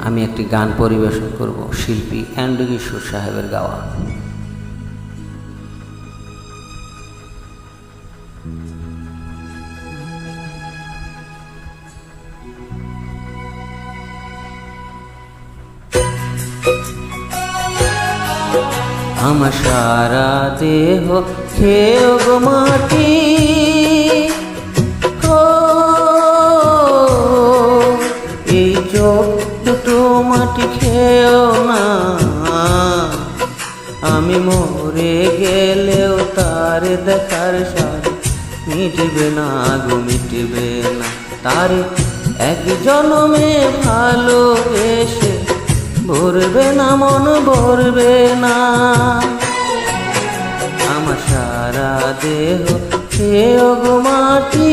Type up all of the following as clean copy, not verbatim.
আমি একটি গান পরিবেশন করব শিল্পী এন্ড্রু কিশোর সাহেবের গাওয়া। আমার সারা দেহ খেয়ে গো মাটি, এই চোখ দুটো মাটি খেয়েও না, আমি মরে গেলেও তার দেখার সার মিটবে না গো মিটবে না। তার এক জন্মে ভালোবেসে ভরবে না মন ভরবে না। আমার সারা দেহ খেয়ে গো মাটি,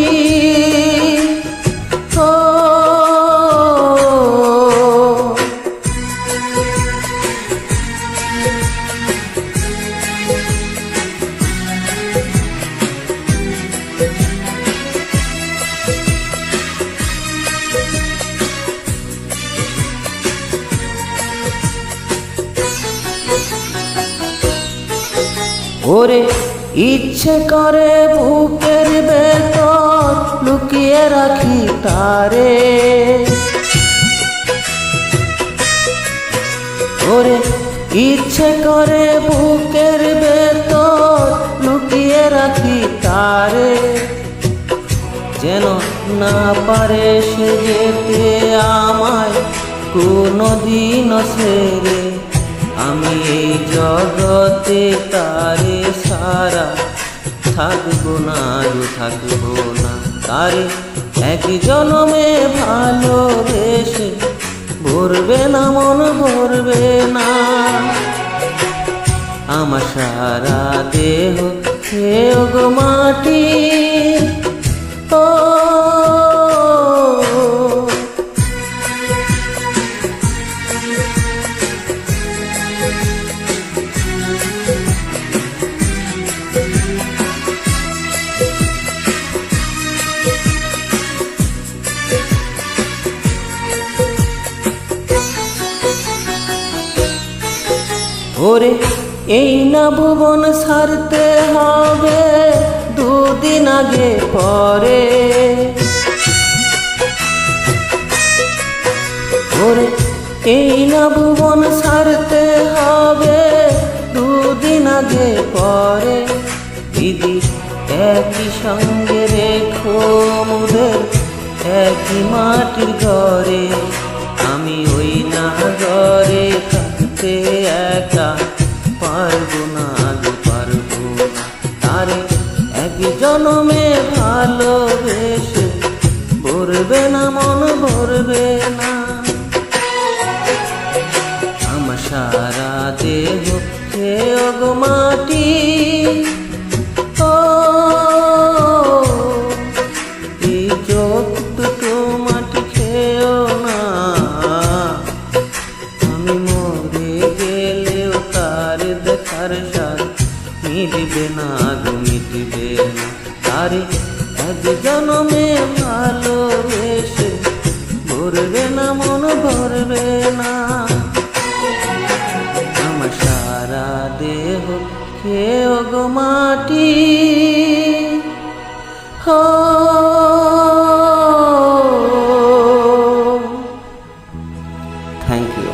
ওরে ইচ্ছে করে বুকের ভেতর লুকিয়ে রাখি তারে, ওরে ইচ্ছে করে বুকের ভেতর লুকিয়ে রাখি তারে, যেন না পারে সে যেতে আমায় কোনদিন ছেড়ে। আমি এই জগতে তারে সারা থাকবো না গো থাকবো না। তারে এক জন্মে ভালোবেসে ভরবে না মন ভরবে না। আমার সারা দেহ খেয়ে গো মাটি, ওরে এই না ভুবন ছাড়তে হবে দুদিন আগে পরে, ওরে এই না ভুবন ছাড়তে হবে দুদিন আগে পরে। দিদি একই সঙ্গে রেখো মোদের একই মাটির ঘরে, আমি ওই না ঘরে থাকতে একা পারবো না গো পারবো না। তারে এক জন্মে ভালোবেসে ভরবে না মন ভরবে না। আমার সারা দেহ খেয়ে গো মাটি, এই চোখ দুটো মাটি খেয়েও না, আমি মরে গেলেও তার দেখার সার মিটবে না গো মিটবে না। তারে এক জন্মে ভালোবেসে ভরবে না মন ভরবে না। আমার সারা দেহ খেয়ে গো মাটি, থ্যাংক ইউ।